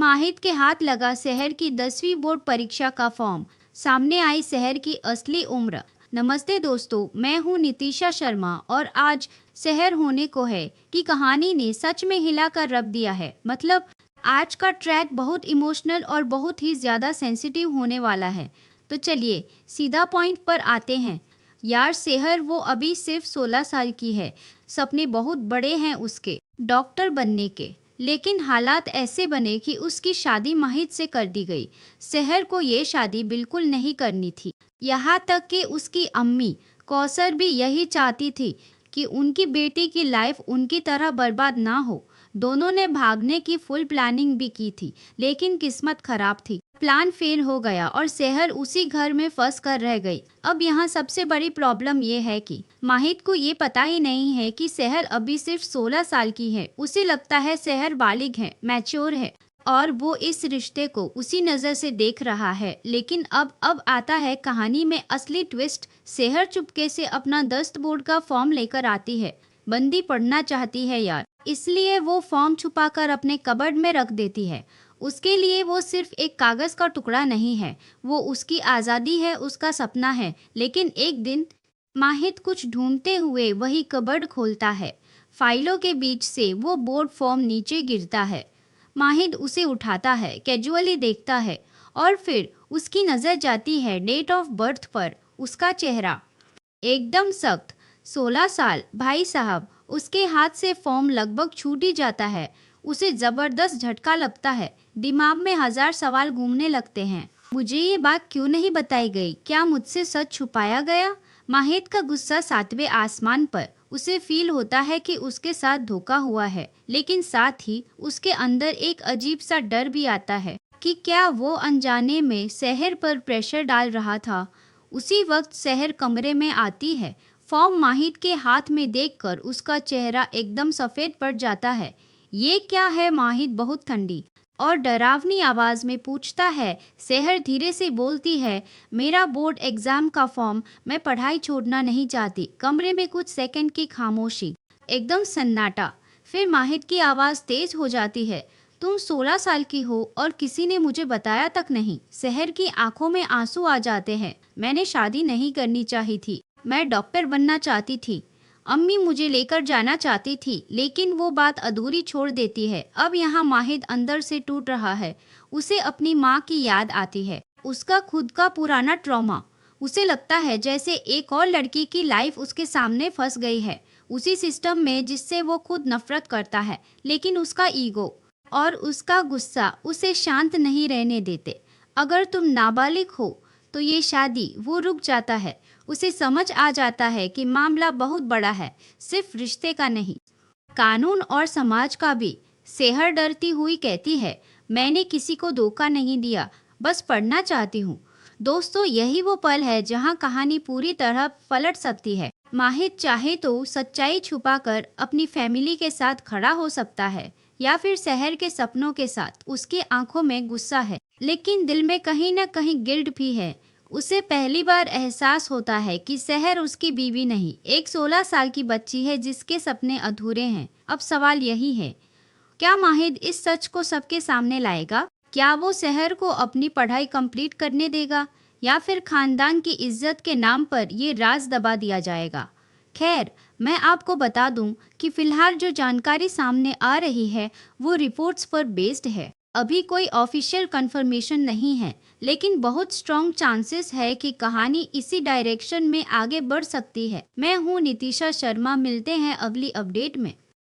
माहिद के हाथ लगा शहर की 10वीं बोर्ड परीक्षा का फॉर्म। सामने आई शहर की असली उम्र। नमस्ते दोस्तों, मैं हूं नितिशा शर्मा और आज शहर होने को है कि कहानी ने सच में हिला कर रख दिया है। मतलब आज का ट्रैक बहुत इमोशनल और बहुत ही ज़्यादा सेंसिटिव होने वाला है। तो चलिए सीधा पॉइंट पर आते हैं। यार शहर वो अभी सिर्फ 16 साल की है। सपने बहुत बड़े हैं उसके, डॉक्टर बनने के। लेकिन हालात ऐसे बने कि उसकी शादी माहिद से कर दी गई। शहर को ये शादी बिल्कुल नहीं करनी थी। यहाँ तक कि उसकी अम्मी कौसर भी यही चाहती थी कि उनकी बेटी की लाइफ उनकी तरह बर्बाद ना हो। दोनों ने भागने की फुल प्लानिंग भी की थी, लेकिन किस्मत खराब थी। प्लान फेल हो गया और शहर उसी घर में फंस कर रह गई। अब यहाँ सबसे बड़ी प्रॉब्लम ये है कि माहिद को ये पता ही नहीं है कि शहर अभी सिर्फ 16 साल की है। उसे लगता है शहर बालिग है, मैच्योर है और वो इस रिश्ते को उसी नज़र से देख रहा है। लेकिन अब आता है कहानी में असली ट्विस्ट। शहर चुपके से अपना 10th बोर्ड का फॉर्म लेकर आती है। बंदी पढ़ना चाहती है यार, इसलिए वो फॉर्म छुपाकर अपने कबर्ड में रख देती है। उसके लिए वो सिर्फ एक कागज़ का टुकड़ा नहीं है, वो उसकी आज़ादी है, उसका सपना है। लेकिन एक दिन माहिद कुछ ढूंढते हुए वही कबर्ड खोलता है। फाइलों के बीच से वो बोर्ड फॉर्म नीचे गिरता है। माहिद उसे उठाता है, कैजुअली देखता है और फिर उसकी नज़र जाती है डेट ऑफ बर्थ पर। उसका चेहरा एकदम सख्त। 16 साल भाई साहब। उसके हाथ से फॉर्म लगभग छूट ही जाता है। उसे ज़बरदस्त झटका लगता है। दिमाग में 1000 सवाल घूमने लगते हैं। मुझे ये बात क्यों नहीं बताई गई? क्या मुझसे सच छुपाया गया? माहिद का गुस्सा 7वें आसमान पर। उसे फील होता है कि उसके साथ धोखा हुआ है, लेकिन साथ ही उसके अंदर एक अजीब सा डर भी आता है कि क्या वो अनजाने में शहर पर प्रेशर डाल रहा था। उसी वक्त शहर कमरे में आती है। फॉर्म माहिद के हाथ में देखकर उसका चेहरा एकदम सफ़ेद पड़ जाता है। ये क्या है? माहिद बहुत ठंडी और डरावनी आवाज़ में पूछता है। शहर धीरे से बोलती है, मेरा बोर्ड एग्ज़ाम का फॉर्म, मैं पढ़ाई छोड़ना नहीं चाहती। कमरे में कुछ सेकंड की खामोशी, एकदम सन्नाटा। फिर माहिद की आवाज़ तेज़ हो जाती है, तुम 16 साल की हो और किसी ने मुझे बताया तक नहीं। शहर की आंखों में आंसू आ जाते हैं। मैंने शादी नहीं करनी चाही थी, मैं डॉक्टर बनना चाहती थी। अम्मी मुझे लेकर जाना चाहती थी, लेकिन वो बात अधूरी छोड़ देती है। अब यहाँ माहिद अंदर से टूट रहा है। उसे अपनी माँ की याद आती है, उसका खुद का पुराना ट्रॉमा। उसे लगता है जैसे एक और लड़की की लाइफ उसके सामने फंस गई है, उसी सिस्टम में जिससे वो खुद नफरत करता है। लेकिन उसका ईगो और उसका गुस्सा उसे शांत नहीं रहने देते। अगर तुम नाबालिग हो तो ये शादी, वो रुक जाता है। उसे समझ आ जाता है कि मामला बहुत बड़ा है, सिर्फ रिश्ते का नहीं, कानून और समाज का भी। शहर डरती हुई कहती है, मैंने किसी को धोखा नहीं दिया, बस पढ़ना चाहती हूँ। दोस्तों, यही वो पल है जहाँ कहानी पूरी तरह पलट सकती है। माहिद चाहे तो सच्चाई छुपाकर अपनी फैमिली के साथ खड़ा हो सकता है, या फिर शहर के सपनों के साथ। उसकी आंखों में गुस्सा है, लेकिन दिल में कहीं ना कहीं गिल्ट भी है। उसे पहली बार एहसास होता है कि शहर उसकी बीवी नहीं, एक 16 साल की बच्ची है जिसके सपने अधूरे हैं। अब सवाल यही है, क्या माहिद इस सच को सबके सामने लाएगा? क्या वो शहर को अपनी पढ़ाई कंप्लीट करने देगा, या फिर खानदान की इज्जत के नाम पर ये राज दबा दिया जाएगा? खैर, मैं आपको बता दूं कि फिलहाल जो जानकारी सामने आ रही है वो रिपोर्ट्स पर बेस्ड है। अभी कोई ऑफिशियल कंफर्मेशन नहीं है, लेकिन बहुत स्ट्रॉन्ग चांसेस है कि कहानी इसी डायरेक्शन में आगे बढ़ सकती है। मैं हूँ नितिशा शर्मा, मिलते हैं अगली अपडेट में।